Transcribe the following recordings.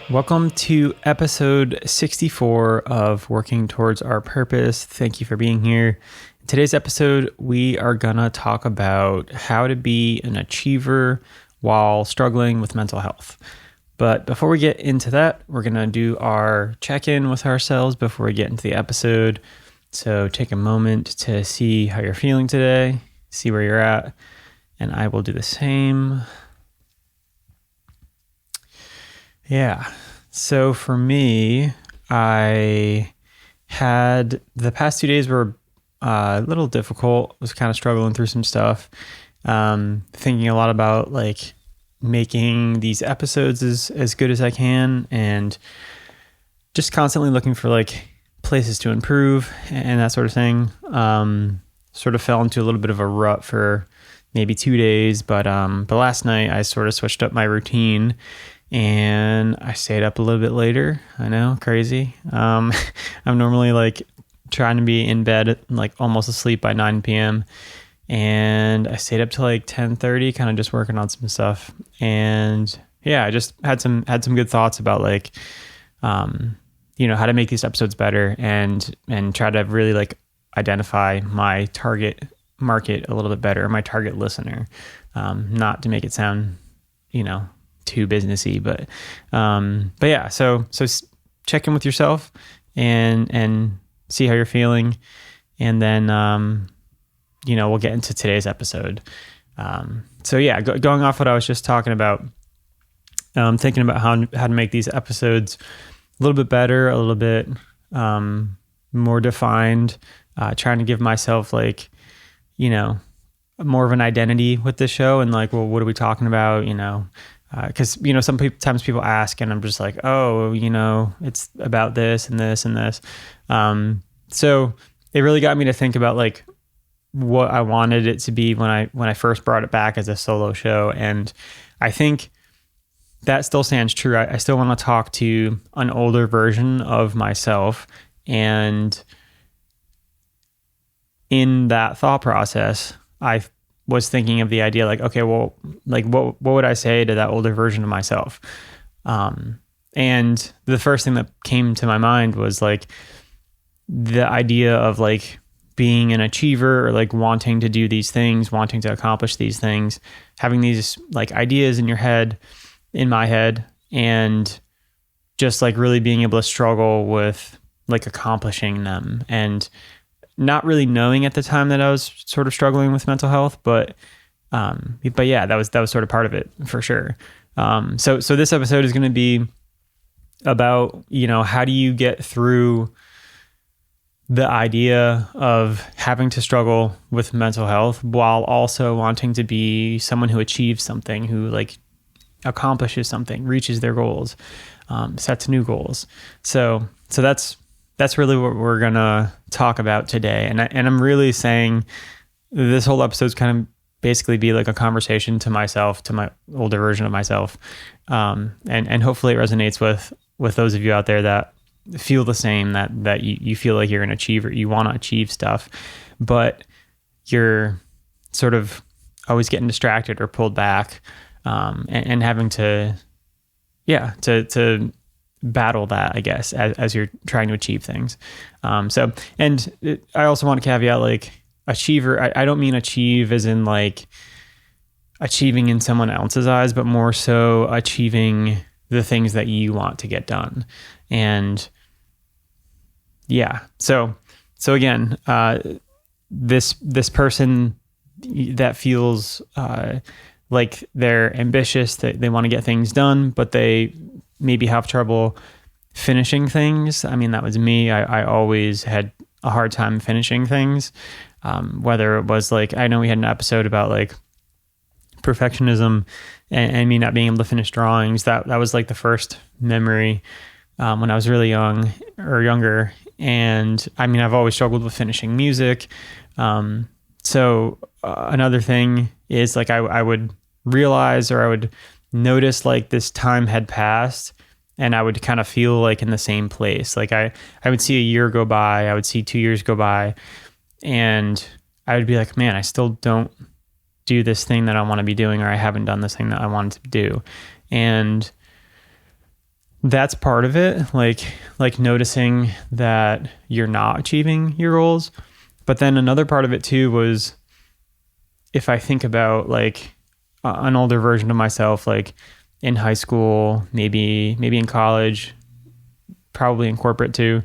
Welcome to episode 64 of Working Towards Our Purpose. Thank you for being here. In today's episode, we are going to talk about how to be an achiever while struggling with mental health. But before we get into that, we're going to do our check-in with ourselves before we get into the episode. So take a moment to see how you're feeling today, see where you're at, and I will do the same. Yeah. So for me, I had the past 2 days were a little difficult. I was kind of struggling through some stuff. Thinking a lot about like making these episodes as good as I can and just constantly looking for like places to improve and that sort of thing. Sort of fell into a little bit of a rut for maybe 2 days, but last night I sort of switched up my routine and I stayed up a little bit later. I know, crazy. I'm normally like trying to be in bed like almost asleep by 9 p.m. and I stayed up till like 10:30, kind of just working on some stuff. And yeah, I just had some good thoughts about like how to make these episodes better and try to really like identify my target market a little bit better, my target listener. Not to make it sound, too businessy, but yeah, so check in with yourself and see how you're feeling. And then, we'll get into today's episode. So yeah, going off what I was just talking about, thinking about how to make these episodes a little bit better, a little bit, more defined, trying to give myself like, more of an identity with this show and like, well, what are we talking about? Because, sometimes people ask and I'm just like, oh, it's about this and this and this. So it really got me to think about like what I wanted it to be when I first brought it back as a solo show. And I think that still stands true. I still want to talk to an older version of myself. And in that thought process, I was thinking of the idea like, okay, well, like what would I say to that older version of myself? And the first thing that came to my mind was like the idea of like being an achiever or like wanting to do these things, wanting to accomplish these things, having these like ideas in my head, and just like really being able to struggle with like accomplishing them and not really knowing at the time that I was sort of struggling with mental health, but yeah, that was sort of part of it for sure. So this episode is going to be about, how do you get through the idea of having to struggle with mental health while also wanting to be someone who achieves something, who like accomplishes something, reaches their goals, sets new goals. So that's really what we're going to talk about today. And I'm really saying this whole episode's kind of basically be like a conversation to myself, to my older version of myself. And hopefully it resonates with those of you out there that feel the same, that you feel like you're an achiever, you want to achieve stuff, but you're sort of always getting distracted or pulled back, and having to battle that, I guess, as you're trying to achieve things. I also want to caveat like achiever. I don't mean achieve as in like achieving in someone else's eyes, but more so achieving the things that you want to get done. And yeah, so again, this person that feels like they're ambitious, that they want to get things done, but they maybe have trouble finishing things. I mean, that was me. I always had a hard time finishing things. Whether it was like, I know we had an episode about like perfectionism and me not being able to finish drawings. That was like the first memory when I was really young or younger. And I mean, I've always struggled with finishing music. So another thing is like I would realize, or I would notice like this time had passed and I would kind of feel like in the same place. Like I would see a year go by, I would see 2 years go by, and I would be like, man, I still don't do this thing that I want to be doing, or I haven't done this thing that I wanted to do. And that's part of it. Like noticing that you're not achieving your goals. But then another part of it too was, if I think about like an older version of myself, like in high school, maybe in college, probably in corporate too,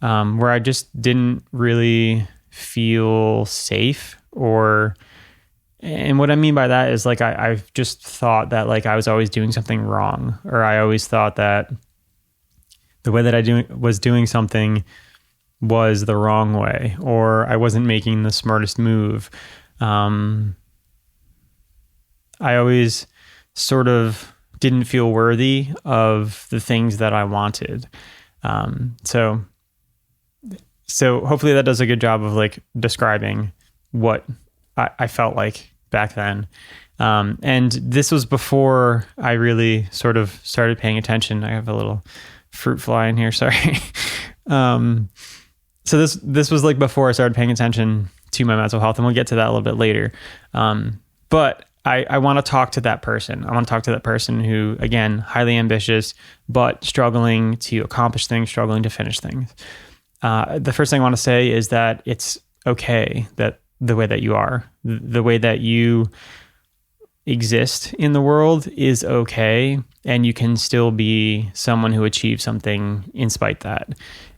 where I just didn't really feel safe. And what I mean by that is like I've just thought that like I was always doing something wrong, or I always thought that the way that I was doing something was the wrong way, or I wasn't making the smartest move. I always sort of didn't feel worthy of the things that I wanted. So hopefully that does a good job of like describing what I felt like back then. And this was before I really sort of started paying attention. I have a little fruit fly in here. Sorry. So this was like before I started paying attention to my mental health, and we'll get to that a little bit later. But I want to talk to that person. I want to talk to that person who, again, highly ambitious, but struggling to accomplish things, struggling to finish things. The first thing I want to say is that it's okay that the way that you are, the way that you exist in the world is okay, and you can still be someone who achieves something in spite that.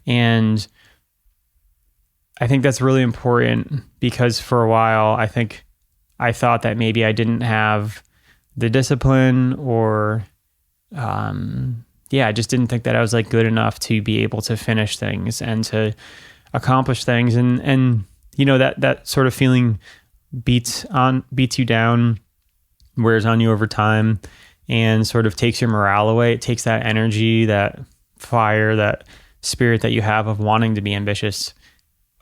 And I think that's really important, because for a while, I thought that maybe I didn't have the discipline, or I just didn't think that I was like good enough to be able to finish things and to accomplish things. And you know, that sort of feeling beats you down, wears on you over time, and sort of takes your morale away. It takes that energy, that fire, that spirit that you have of wanting to be ambitious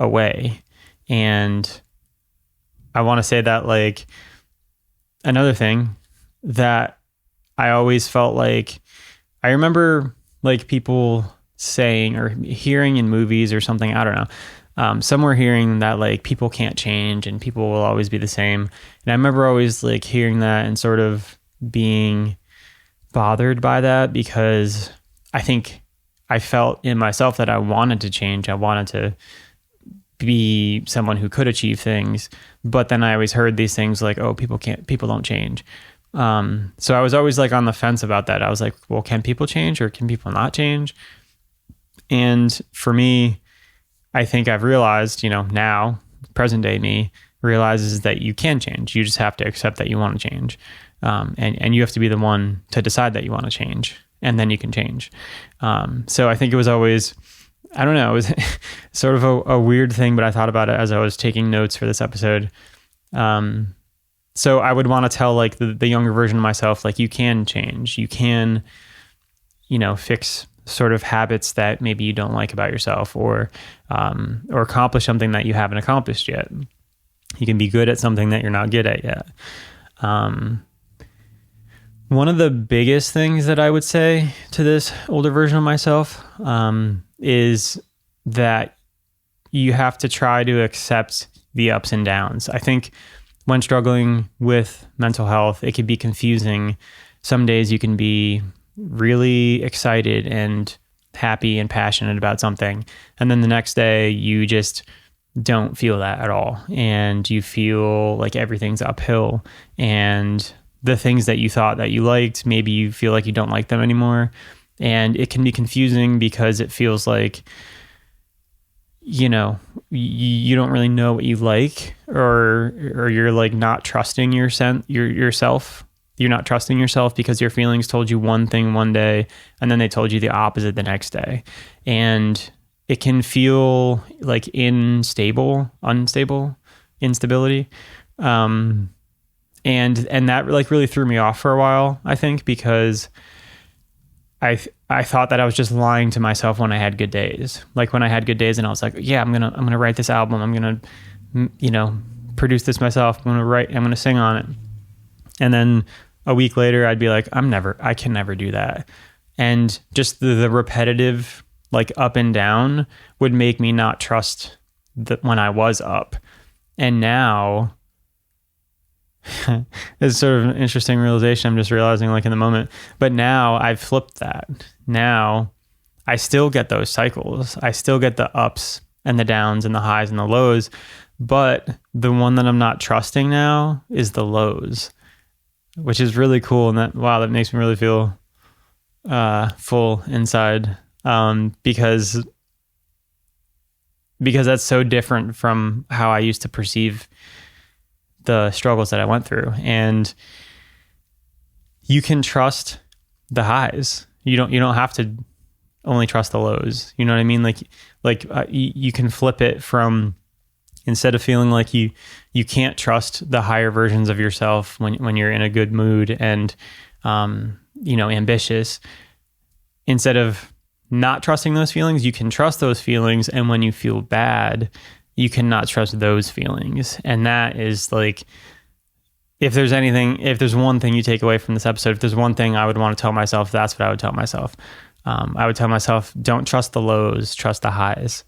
away. And I want to say that, like, another thing that I always felt like, I remember like people saying or hearing in movies or something, I don't know, somewhere hearing that like people can't change and people will always be the same. And I remember always like hearing that and sort of being bothered by that, because I think I felt in myself that I wanted to change. I wanted to be someone who could achieve things, but then I always heard these things like, oh, people don't change. So I was always like on the fence about that. I was like, well, can people change or can people not change? And for me, I think I've realized, you know, now present day me realizes that you can change. You just have to accept that you want to change. And you have to be the one to decide that you want to change, and then you can change. So I think it was always, I don't know, it was sort of a weird thing, but I thought about it as I was taking notes for this episode. So I would want to tell like the younger version of myself, like, you can change, you can, you know, fix sort of habits that maybe you don't like about yourself, or accomplish something that you haven't accomplished yet. You can be good at something that you're not good at yet. One of the biggest things that I would say to this older version of myself, is that you have to try to accept the ups and downs. I think when struggling with mental health, it can be confusing. Some days you can be really excited and happy and passionate about something, and then the next day you just don't feel that at all, and you feel like everything's uphill, and the things that you thought that you liked, maybe you feel like you don't like them anymore. And it can be confusing because it feels like, you know, you don't really know what you like, or you're like not trusting yourself. You're not trusting yourself because your feelings told you one thing one day, and then they told you the opposite the next day. And it can feel like unstable, instability. And that like really threw me off for a while, I think, because I thought that I was just lying to myself when I had good days. Like when I had good days and I was like, yeah, I'm going to write this album. I'm going to, you know, produce this myself. I'm going to sing on it. And then a week later I'd be like, I can never do that. And just the repetitive like up and down would make me not trust that when I was up. And now it's sort of an interesting realization I'm just realizing like in the moment. But now I've flipped that. Now I still get those cycles. I still get the ups and the downs and the highs and the lows. But the one that I'm not trusting now is the lows, which is really cool. And that makes me really feel full inside, because that's so different from how I used to perceive the struggles that I went through. And you can trust the highs. You don't have to only trust the lows. You know what I mean? You can flip it from, instead of feeling like you can't trust the higher versions of yourself when you're in a good mood and ambitious, instead of not trusting those feelings, you can trust those feelings. And when you feel bad, you cannot trust those feelings. And that is like, if there's one thing you take away from this episode, if there's one thing I would want to tell myself, that's what I would tell myself. I would tell myself, don't trust the lows, trust the highs.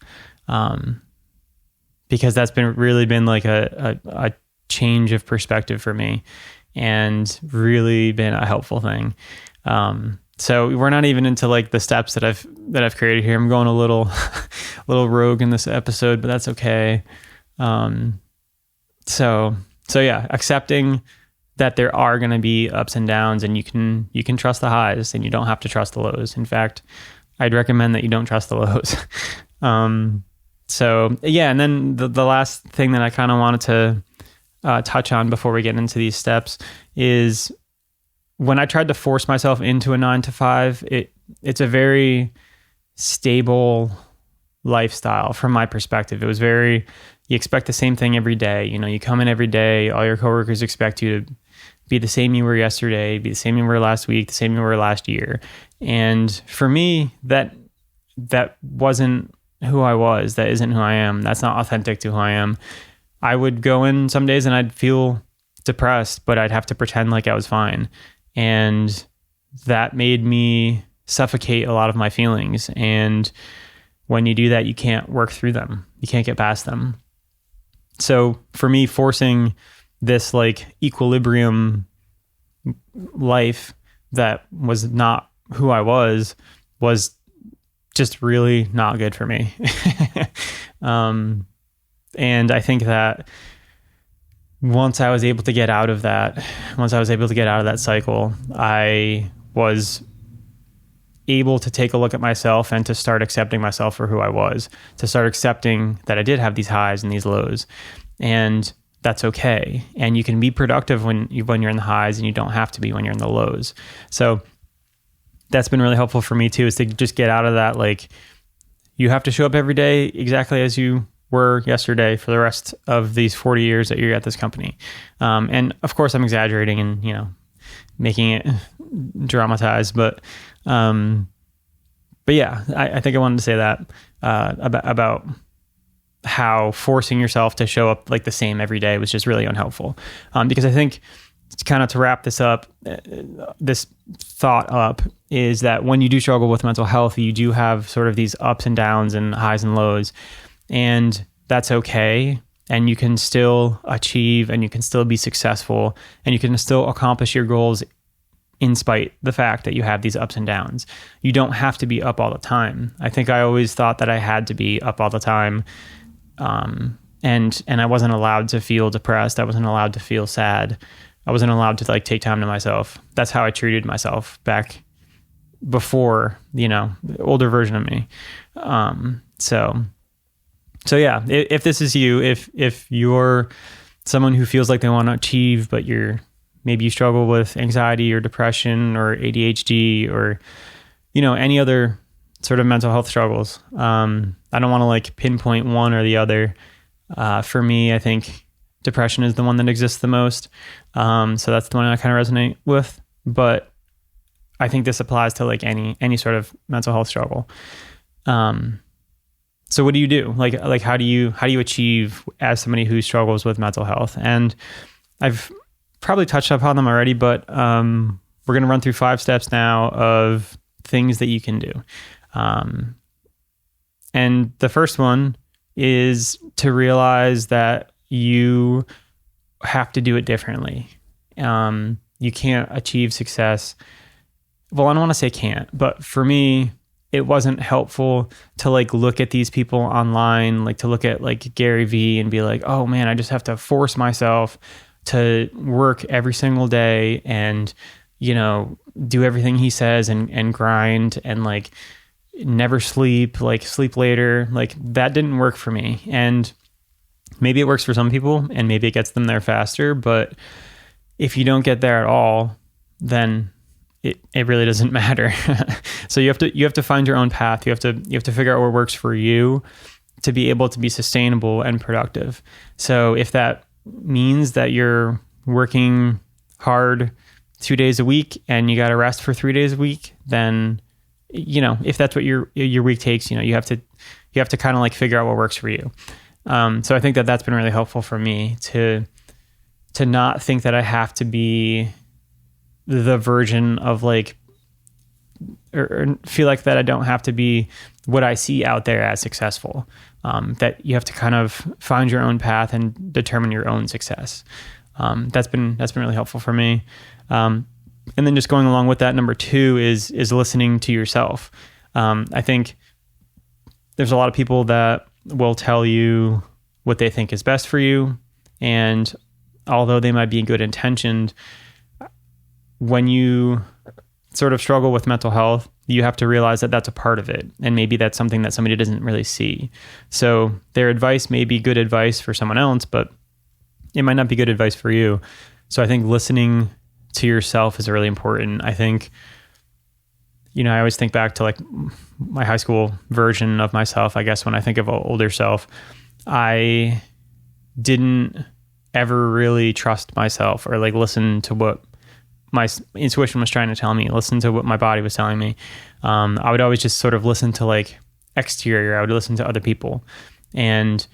Because that's really been like a change of perspective for me, and really been a helpful thing. So we're not even into like the steps that I've created here. I'm going a little rogue in this episode, but that's okay. So yeah, accepting that there are going to be ups and downs, and you can trust the highs, and you don't have to trust the lows. In fact, I'd recommend that you don't trust the lows. So yeah, and then the last thing that I kind of wanted to touch on before we get into these steps is, when I tried to force myself into a 9-to-5, it's a very stable lifestyle from my perspective. It was you expect the same thing every day. You come in every day, all your coworkers expect you to be the same you were yesterday, be the same you were last week, the same you were last year. And for me, that wasn't who I was. That isn't who I am. That's not authentic to who I am. I would go in some days and I'd feel depressed, but I'd have to pretend like I was fine. And that made me suffocate a lot of my feelings. And when you do that, you can't work through them. You can't get past them. So for me, forcing this like equilibrium life that was not who I was just really not good for me. And I think that once I was able to get out of that cycle, I was able to take a look at myself and to start accepting myself for who I was, to start accepting that I did have these highs and these lows, and that's okay. And you can be productive when you're in the highs, and you don't have to be when you're in the lows. So that's been really helpful for me too, is to just get out of that. Like, you have to show up every day exactly as you were yesterday for the rest of these 40 years that you're at this company. And of course I'm exaggerating and, making it dramatized, but yeah, I think I wanted to say that, about how forcing yourself to show up like the same every day was just really unhelpful. Because I think, kind of to wrap this thought up, is that when you do struggle with mental health, you do have sort of these ups and downs and highs and lows, and that's okay. And you can still achieve, and you can still be successful, and you can still accomplish your goals in spite the fact that you have these ups and downs. You don't have to be up all the time. I think I always thought that I had to be up all the time. And I wasn't allowed to feel depressed. I wasn't allowed to feel sad. I wasn't allowed to like take time to myself. That's how I treated myself back before, the older version of me. So yeah, if this is you, if you're someone who feels like they want to achieve, but maybe you struggle with anxiety or depression or ADHD or, any other sort of mental health struggles. I don't want to like pinpoint one or the other. For me, I think depression is the one that exists the most. So that's the one I kind of resonate with, but I think this applies to like any sort of mental health struggle. So what do you do? Like how do you achieve as somebody who struggles with mental health? And I've probably touched upon them already, but we're going to run through 5 steps now of things that you can do. And the first one is to realize that you have to do it differently. You can't achieve success. Well, I don't want to say can't, but for me, it wasn't helpful to like look at these people online, like to look at like Gary Vee and be like, oh man, I just have to force myself to work every single day and, you know, do everything he says and grind and like never sleep, like sleep later. Like that didn't work for me. And maybe it works for some people and maybe it gets them there faster, but if you don't get there at all, then it really doesn't matter. So you have to find your own path. You have to figure out what works for you to be able to be sustainable and productive. So if that means that you're working hard 2 days a week and you got to rest for 3 days a week, then, you know, if that's what your week takes, you know, you have to kind of like figure out what works for you. So I think that that's been really helpful for me to not think that I have to be the version of like, or feel like that I don't have to be what I see out there as successful. That you have to kind of find your own path and determine your own success. That's been really helpful for me. And then just going along with that, number 2 is listening to yourself. I think there's a lot of people that will tell you what they think is best for you. And although they might be good intentioned, when you sort of struggle with mental health, you have to realize that that's a part of it. And maybe that's something that somebody doesn't really see. So their advice may be good advice for someone else, but it might not be good advice for you. So I think listening to yourself is really important. I think, you know, I always think back to like my high school version of myself. I guess when I think of an older self, I didn't ever really trust myself or like listen to what my intuition was trying to tell me, listen to what my body was telling me. I would always just sort of listen to like exterior. I would listen to other people. And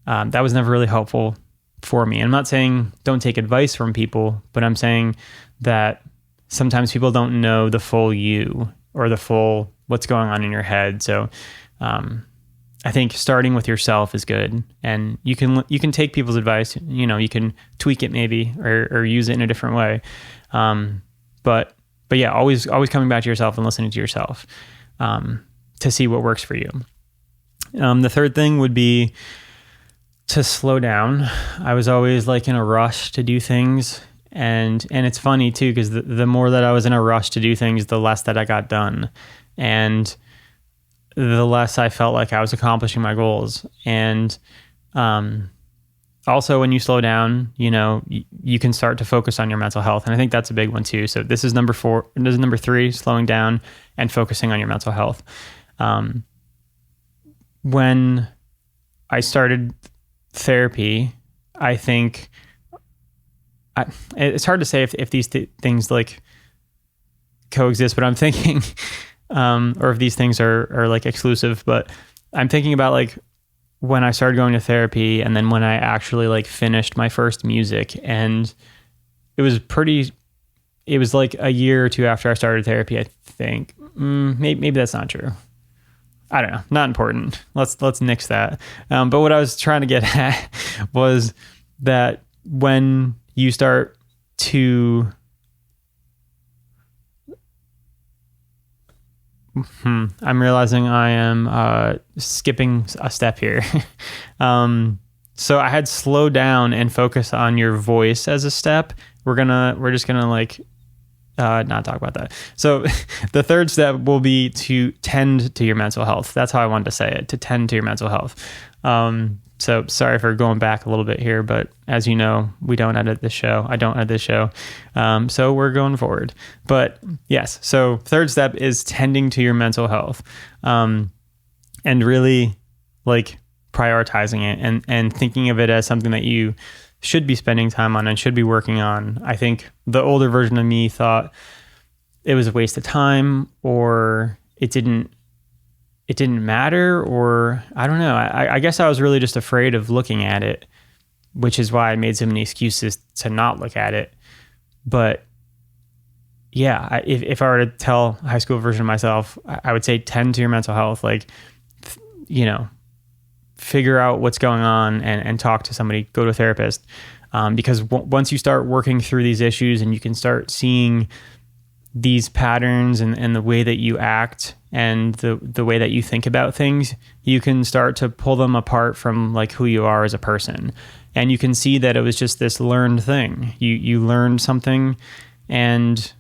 that was never really helpful for me. I'm not saying don't take advice from people, but I'm saying that sometimes people don't know the full you or the full what's going on in your head. So I think starting with yourself is good. And you can take people's advice, you know, you can tweak it maybe or use it in a different way. But yeah, always coming back to yourself and listening to yourself, to see what works for you. The third thing would be to slow down. I was always like in a rush to do things. And it's funny too, because the more that I was in a rush to do things, the less that I got done. And the less I felt like I was accomplishing my goals. And, also, when you slow down, you know, you can start to focus on your mental health. And I think that's a big one too. So this is number 4. This is number 3, slowing down and focusing on your mental health. When I started therapy, I think it's hard to say if these things like coexist, but I'm thinking, or if these things are like exclusive, but I'm thinking about like when I started going to therapy and then when I actually like finished my first music, and it was like a year or 2 after I started therapy, I think. Maybe that's not true. I don't know. Not important. Let's nix that. But what I was trying to get at was that when you start to I'm realizing I am skipping a step here. So I had slow down and focus on your voice as a step. We're just gonna like not talk about that. So the third step will be to tend to your mental health. That's how I wanted to say it, to tend to your mental health. So sorry for going back a little bit here, but as you know, we don't edit this show. I don't edit this show. So we're going forward. But yes, so third step is tending to your mental health, and really like prioritizing it and thinking of it as something that you should be spending time on and should be working on. I think the older version of me thought it was a waste of time, or it didn't matter, or I don't know. I guess I was really just afraid of looking at it, which is why I made so many excuses to not look at it. But yeah, if I were to tell a high school version of myself, I would say tend to your mental health. Like, you know, figure out what's going on and talk to somebody, go to a therapist. Because once you start working through these issues and you can start seeing these patterns and the way that you act and the way that you think about things, you can start to pull them apart from like who you are as a person. And you can see that it was just this learned thing. You learned something, and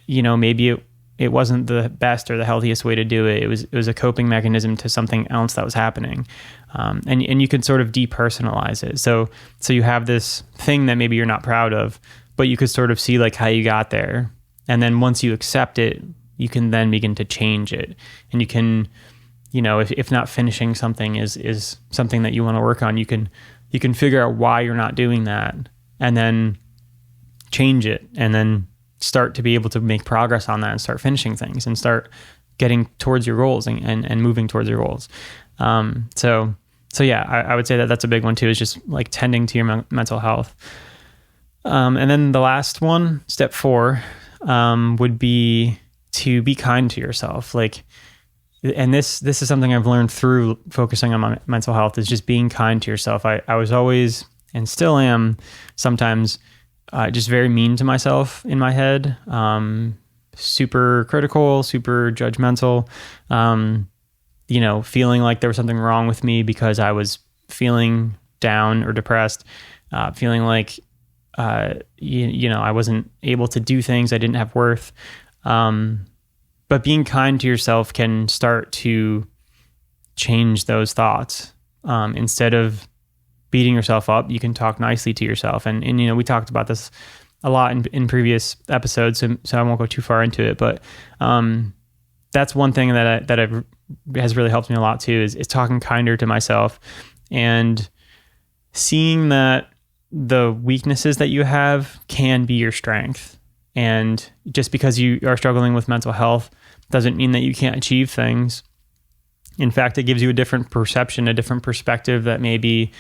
maybe it wasn't the best or the healthiest way to do it. It was a coping mechanism to something else that was happening. And you can sort of depersonalize it. So you have this thing that maybe you're not proud of, but you could sort of see like how you got there. And then once you accept it, you can then begin to change it. And you can, if not finishing something is something that you want to work on, you can figure out why you're not doing that and then change it and then start to be able to make progress on that and start finishing things and start getting towards your goals and moving towards your goals. So yeah, I would say that that's a big one too, is just like tending to your mental health. And then the last one, step 4, would be to be kind to yourself. And this is something I've learned through focusing on my mental health, is just being kind to yourself. I was always, and still am sometimes, just very mean to myself in my head. Super critical, super judgmental, feeling like there was something wrong with me because I was feeling down or depressed, feeling like, I wasn't able to do things. I didn't have worth. But being kind to yourself can start to change those thoughts. Instead of beating yourself up, you can talk nicely to yourself. And we talked about this a lot in previous episodes, so I won't go too far into it. But that's one thing that has really helped me a lot too, is talking kinder to myself and seeing that the weaknesses that you have can be your strength. And just because you are struggling with mental health doesn't mean that you can't achieve things. In fact, it gives you a different perception, a different perspective that maybe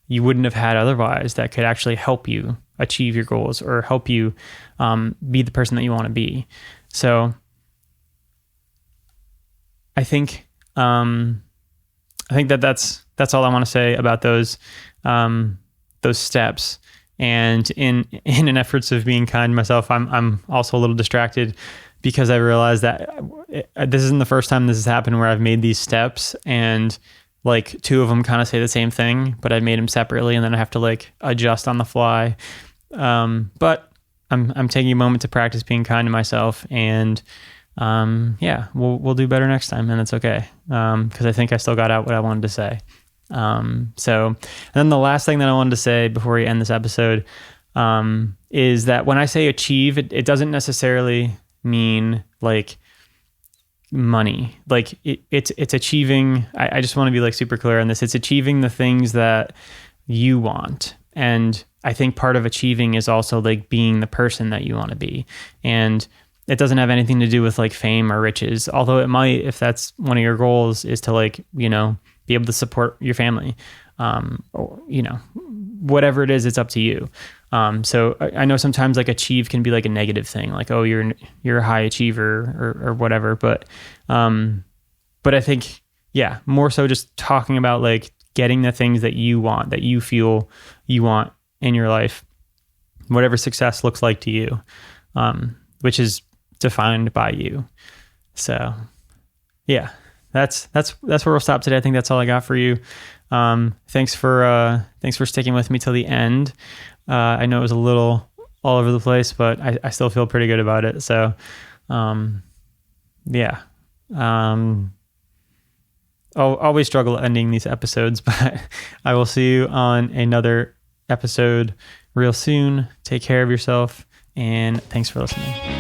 you wouldn't have had otherwise, that could actually help you achieve your goals or help you be the person that you want to be. So I think that's all I want to say about those steps. And in an efforts of being kind to myself, I'm also a little distracted because I realized that this isn't the first time this has happened where I've made these steps and like 2 of them kind of say the same thing, but I made them separately and then I have to like adjust on the fly. But I'm taking a moment to practice being kind to myself, and we'll do better next time, and it's okay. Because I think I still got out what I wanted to say. And then the last thing that I wanted to say before we end this episode, is that when I say achieve, it doesn't necessarily mean like money. Like it's achieving. I just want to be like super clear on this. It's achieving the things that you want. And I think part of achieving is also like being the person that you want to be. And it doesn't have anything to do with like fame or riches, although it might, if that's one of your goals, is to like, be able to support your family, or, whatever it is, it's up to you. So I know sometimes like achieve can be like a negative thing, like, oh, you're a high achiever or whatever. But I think, more so just talking about like getting the things that you want, that you feel you want in your life, whatever success looks like to you, which is defined by you. So yeah, that's where we'll stop today. I think that's all I got for you. Thanks for sticking with me till the end. I know it was a little all over the place, but I still feel pretty good about it. So, I'll always struggle ending these episodes, but I will see you on another episode real soon. Take care of yourself, and thanks for listening.